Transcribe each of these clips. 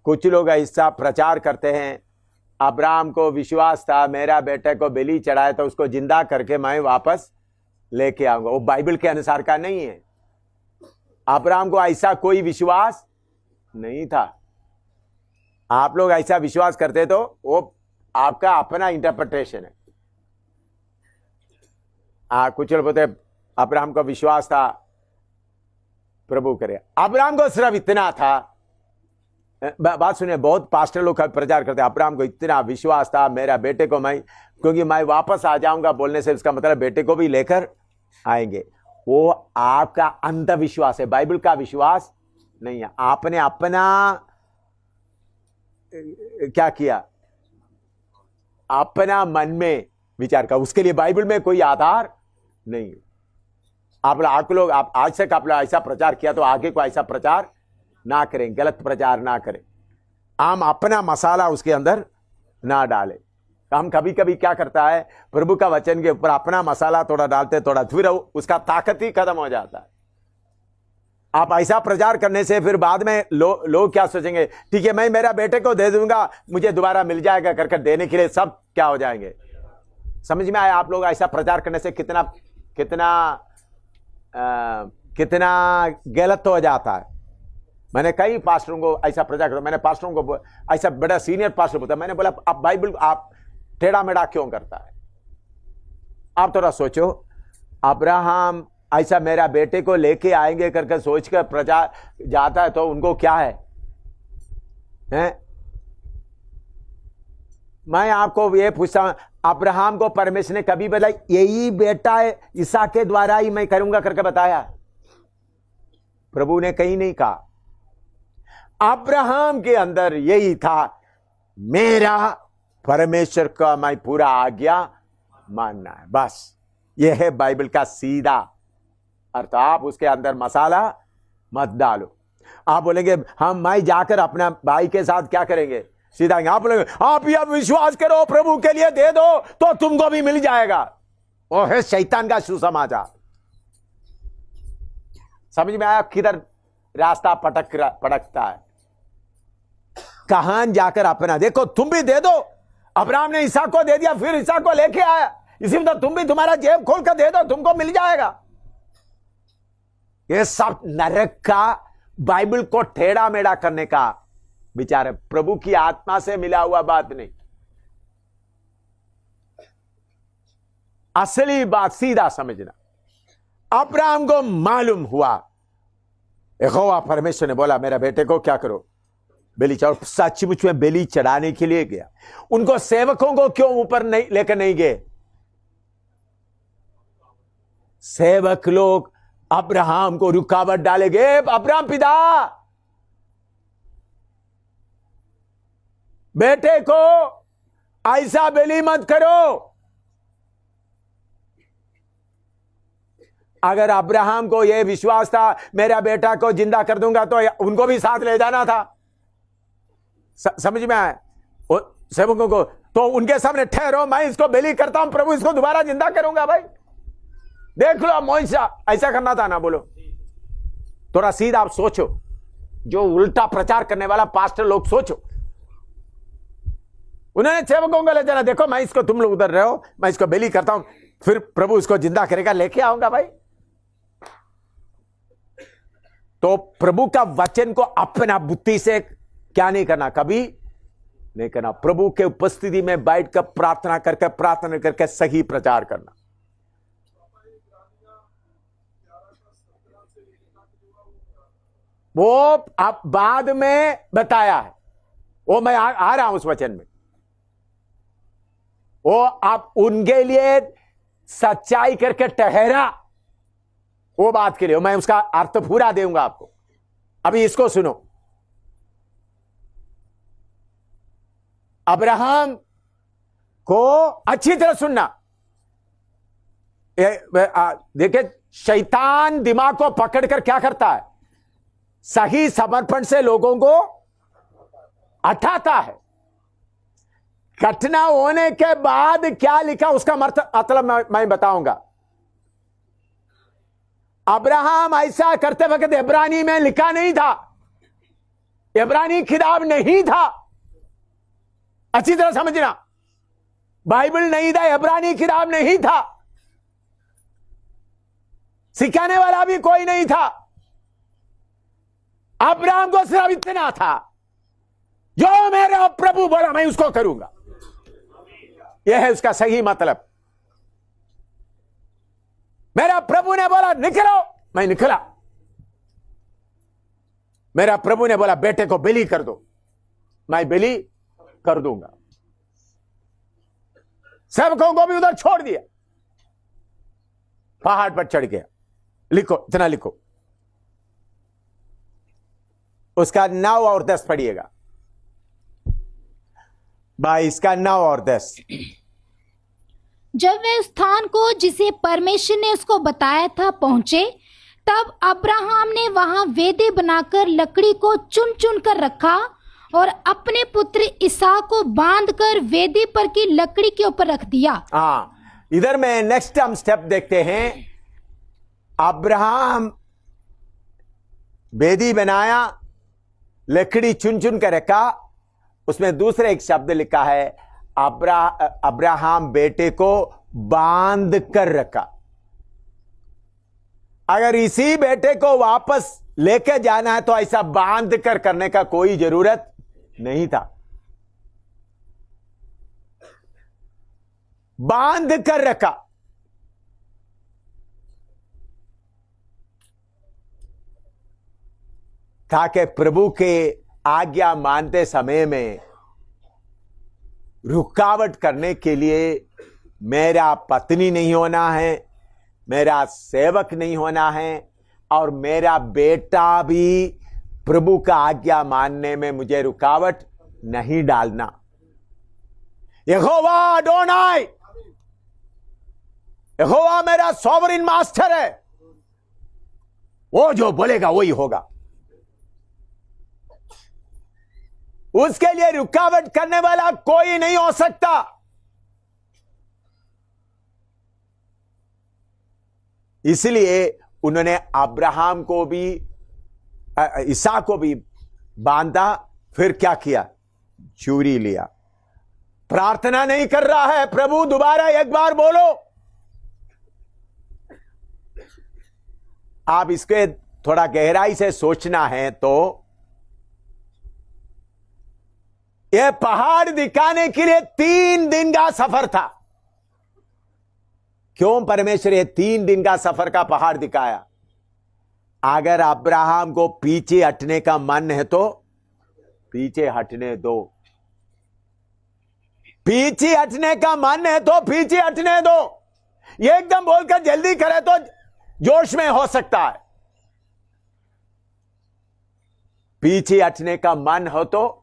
कुछ लोग ऐसा प्रचार करते हैं, अब्राहम को विश्वास था मेरा बेटे को बलि चढ़ाए तो उसको जिंदा करके मैं वापस लेके आऊंगा। वो बाइबल के अनुसार का नहीं है। अब्राहम को ऐसा कोई विश्वास नहीं था। आप लोग ऐसा विश्वास करते तो वो आपका अपना इंटरप्रिटेशन है। कुछ लोग बोलते अब्राहम को विश्वास था प्रभु करे। अब्राहम को सिर्फ इतना था, बात सुनिए, बहुत पास्टर लोग का प्रचार करते हैं अब्राहम को इतना विश्वास था मेरा बेटे को क्योंकि मैं वापस आ जाऊंगा बोलने से उसका मतलब बेटे को भी लेकर आएंगे। वो आपका अंधविश्वास है, बाइबल का विश्वास नहीं है। आपने अपना क्या किया, अपना मन में विचार का, उसके लिए बाइबल में कोई आधार नहीं है। आप लोग आज तक आप लोग ऐसा प्रचार किया तो आगे को ऐसा प्रचार ना करें, गलत प्रचार ना करें। हम अपना मसाला उसके अंदर ना डालें। हम कभी कभी क्या करता है, प्रभु का वचन के ऊपर अपना मसाला थोड़ा डालते थोड़ा, फिर उसका ताकत ही खत्म हो जाता है। आप ऐसा प्रचार करने से फिर बाद में लोग क्या सोचेंगे, ठीक है मैं मेरा बेटे को दे दूंगा मुझे दोबारा मिल जाएगा करके देने के लिए सब क्या हो जाएंगे। समझ में आया? आप लोग ऐसा प्रचार करने से कितना कितना कितना गलत हो जाता है। मैंने कई पास्टरों को ऐसा प्रचार किया, मैंने पास्टरों को ऐसा बड़ा सीनियर पास्टर बोलता, मैंने बोला आप बाइबल आप टेढ़ा मेढ़ा क्यों करता है? आप थोड़ा सोचो, अब्राहम ऐसा मेरा बेटे को लेके आएंगे करके सोचकर प्रचार जाता है तो उनको क्या है? मैं आपको ये पूछता हूं, अब्राहम को परमेश्वर ने कभी बोला यही बेटा है इसहाक के द्वारा ही मैं करूंगा करके बताया? प्रभु ने कहीं नहीं कहा। अब्राहम के अंदर यही था, मेरा परमेश्वर का मैं पूरा आज्ञा मानना है, बस यह है बाइबल का सीधा अर्थ। आप उसके अंदर मसाला मत डालो। आप बोलेंगे मैं जाकर अपना भाई के साथ क्या करेंगे, सीधा आप बोलेंगे आप यह विश्वास करो प्रभु के लिए दे दो तो तुमको भी मिल जाएगा। वो है शैतान का सुसमाचार। समझ में आया किधर रास्ता पटकता है? कहां जाकर अपना देखो, तुम भी दे दो। अब्राहम ने इसहाक को दे दिया, फिर इसहाक को लेके आया, इसी में तो तुम भी तुम्हारा जेब खोल कर दे दो, तुमको मिल जाएगा। ये सब नरक का, बाइबल को टेढ़ा मेढ़ा करने का विचार है, प्रभु की आत्मा से मिला हुआ बात नहीं। असली बात सीधा समझना। अब्राहम को मालूम हुआ, यहोवा परमेश्वर ने बोला मेरा बेटे को क्या करो, बलि चढ़ाओ। सचमुच में बलि चढ़ाने के लिए गया। उनको सेवकों को क्यों ऊपर नहीं लेकर नहीं गए? सेवक लोग अब्राहम को रुकावट डालेंगे, अब्राहम पिता बेटे को ऐसा बलि मत करो। अगर अब्राहम को यह विश्वास था मेरा बेटा को जिंदा कर दूंगा तो उनको भी साथ ले जाना था। समझ में आया? सेवकों को तो उनके सामने ठहरो, मैं इसको बलि करता हूं, प्रभु इसको दोबारा जिंदा करूंगा। भाई देख लो मोइसा, ऐसा करना था ना? बोलो थोड़ा सीधा आप सोचो, जो उल्टा प्रचार करने वाला पास्टर लोग सोचो। उन्होंने सेवकों को ले जाना, देखो मैं इसको, तुम लोग उधर रहो, मैं इसको बलि करता हूं, फिर प्रभु इसको जिंदा करेगा, लेके आऊंगा। भाई तो प्रभु का वचन को अपना बुद्धि से क्या नहीं करना, कभी नहीं करना। प्रभु के उपस्थिति में बैठकर प्रार्थना करके सही प्रचार करना। वो आप बाद में बताया है, वो मैं आ रहा हूं उस वचन में। वो आप उनके लिए सच्चाई करके ठहरा, वो बात के लिए मैं उसका अर्थ पूरा दूंगा आपको। अभी इसको सुनो। अब्राहम को अच्छी तरह सुनना। देखिए शैतान दिमाग को पकड़कर क्या करता है, सही समर्पण से लोगों को हटाता है। घटना होने के बाद क्या लिखा उसका मतलब मैं बताऊंगा। अब्राहम ऐसा करते वक्त इब्रानी में लिखा नहीं था, इब्रानी किताब नहीं था। अच्छी तरह समझना, बाइबल नहीं था, इब्रानी किताब नहीं था, सिखाने वाला भी कोई नहीं था। अब्राहम को सिर्फ इतना था, जो मेरा प्रभु बोला मैं उसको करूंगा। यह है उसका सही मतलब। मेरा प्रभु ने बोला निकलो, मैं निकला। मेरा प्रभु ने बोला बेटे को बलि कर दो, मैं बलि कर दूंगा। सेवकों को भी उधर छोड़ दिया, पहाड़ पर चढ़ गया। लिखो, इतना लिखो। उसका 9 और 10 पढ़िएगा। 22 का 9 और 10। जब वे उस स्थान को जिसे परमेश्वर ने उसको बताया था पहुंचे, तब अब्राहम ने वहां वेदी बनाकर लकड़ी को चुन चुन कर रखा और अपने पुत्र इसहाक को बांधकर वेदी पर की लकड़ी के ऊपर रख दिया। हाँ, इधर में नेक्स्ट हम स्टेप देखते हैं। अब्राहम वेदी बनाया, लकड़ी चुन चुन कर रखा। उसमें दूसरा एक शब्द लिखा है, अब्राहम बेटे को बांध कर रखा। अगर इसी बेटे को वापस लेके जाना है तो ऐसा बांध कर करने का कोई जरूरत नहीं था। बांध कर रखा। ताकि प्रभु के आज्ञा मानते समय में रुकावट करने के लिए मेरा पत्नी नहीं होना है, मेरा सेवक नहीं होना है, और मेरा बेटा भी प्रभु का आज्ञा मानने में मुझे रुकावट नहीं डालना। यहोवा अडोनाई, यहोवा मेरा सॉवरेन मास्टर है, वो जो बोलेगा वही होगा। उसके लिए रुकावट करने वाला कोई नहीं हो सकता। इसलिए उन्होंने अब्राहम को भी, इसहाक को भी बांधा। फिर क्या किया? चूरी लिया। प्रार्थना नहीं कर रहा है, प्रभु दोबारा एक बार बोलो। आप इसके थोड़ा गहराई से सोचना है तो यह पहाड़ दिखाने के लिए 3 दिन का सफर था। क्यों परमेश्वर ये 3 दिन का सफर का पहाड़ दिखाया? अगर अब्राहम को पीछे हटने का मन है तो पीछे हटने दो। पीछे हटने का मन है तो पीछे हटने दो। ये एकदम बोलकर जल्दी करे तो जोश में हो सकता है। पीछे हटने का मन हो तो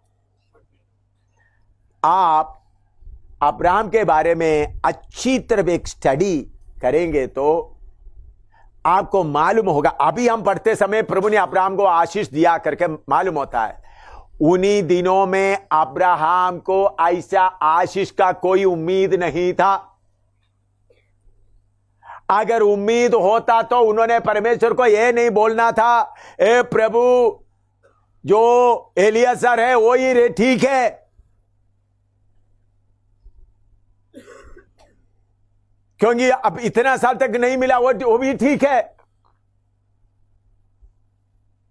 आप अब्राहम के बारे में अच्छी तरह एक स्टडी करेंगे तो आपको मालूम होगा। अभी हम पढ़ते समय प्रभु ने अब्राहम को आशीष दिया करके मालूम होता है। उन्हीं दिनों में अब्राहम को ऐसा आशीष का कोई उम्मीद नहीं था। अगर उम्मीद होता तो उन्होंने परमेश्वर को यह नहीं बोलना था, ए प्रभु जो एलियाजर है वो ही ठीक है। क्योंकि अब इतना साल तक नहीं मिला, वो भी ठीक है,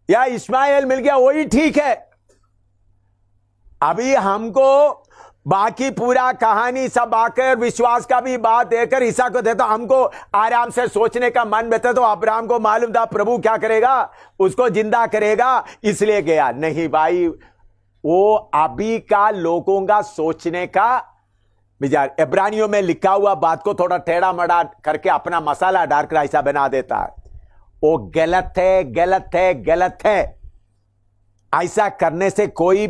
या इस्माइल मिल गया वही ठीक है। अभी हमको बाकी पूरा कहानी सब आकर विश्वास का भी बात देकर ईसा को देता, हमको आराम से सोचने का मन बेहतर। तो अब्राहम को मालूम था प्रभु क्या करेगा, उसको जिंदा करेगा, इसलिए गया। नहीं भाई, वो अभी का लोगों का सोचने का विचार। इब्रानियों में लिखा हुआ बात को थोड़ा टेढ़ा मड़ा करके अपना मसाला डालकर ऐसा बना देता है। वो गलत है, गलत है, गलत है। ऐसा करने से कोई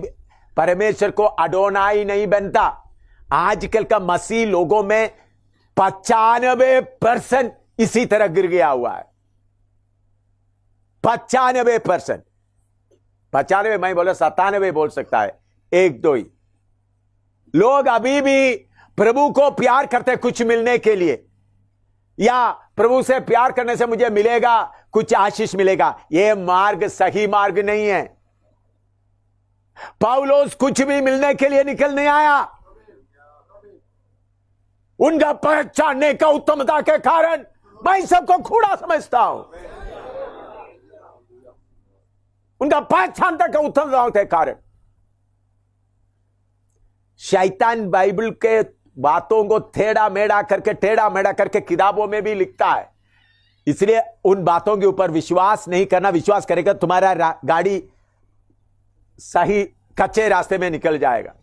परमेश्वर को अडोनाई नहीं बनता। आजकल का मसीह लोगों में 95% इसी तरह गिर गया हुआ है। 95%, 95 मैं बोला 97 बोल सकता है, 1-2 ही लोग अभी भी प्रभु को प्यार करते कुछ मिलने के लिए, या प्रभु से प्यार करने से मुझे मिलेगा कुछ आशीष मिलेगा। यह मार्ग सही मार्ग नहीं है। पौलुस कुछ भी मिलने के लिए निकल नहीं आया। उनका पहचानने का उत्तमता के कारण मैं सबको खूड़ा समझता हूं। उनका पहचानता का उत्तमता के कारण। शैतान बाइबल के बातों को टेढ़ा मेढ़ा करके किताबों में भी लिखता है। इसलिए उन बातों के ऊपर विश्वास नहीं करना। विश्वास करेगा तुम्हारा गाड़ी सही कच्चे रास्ते में निकल जाएगा।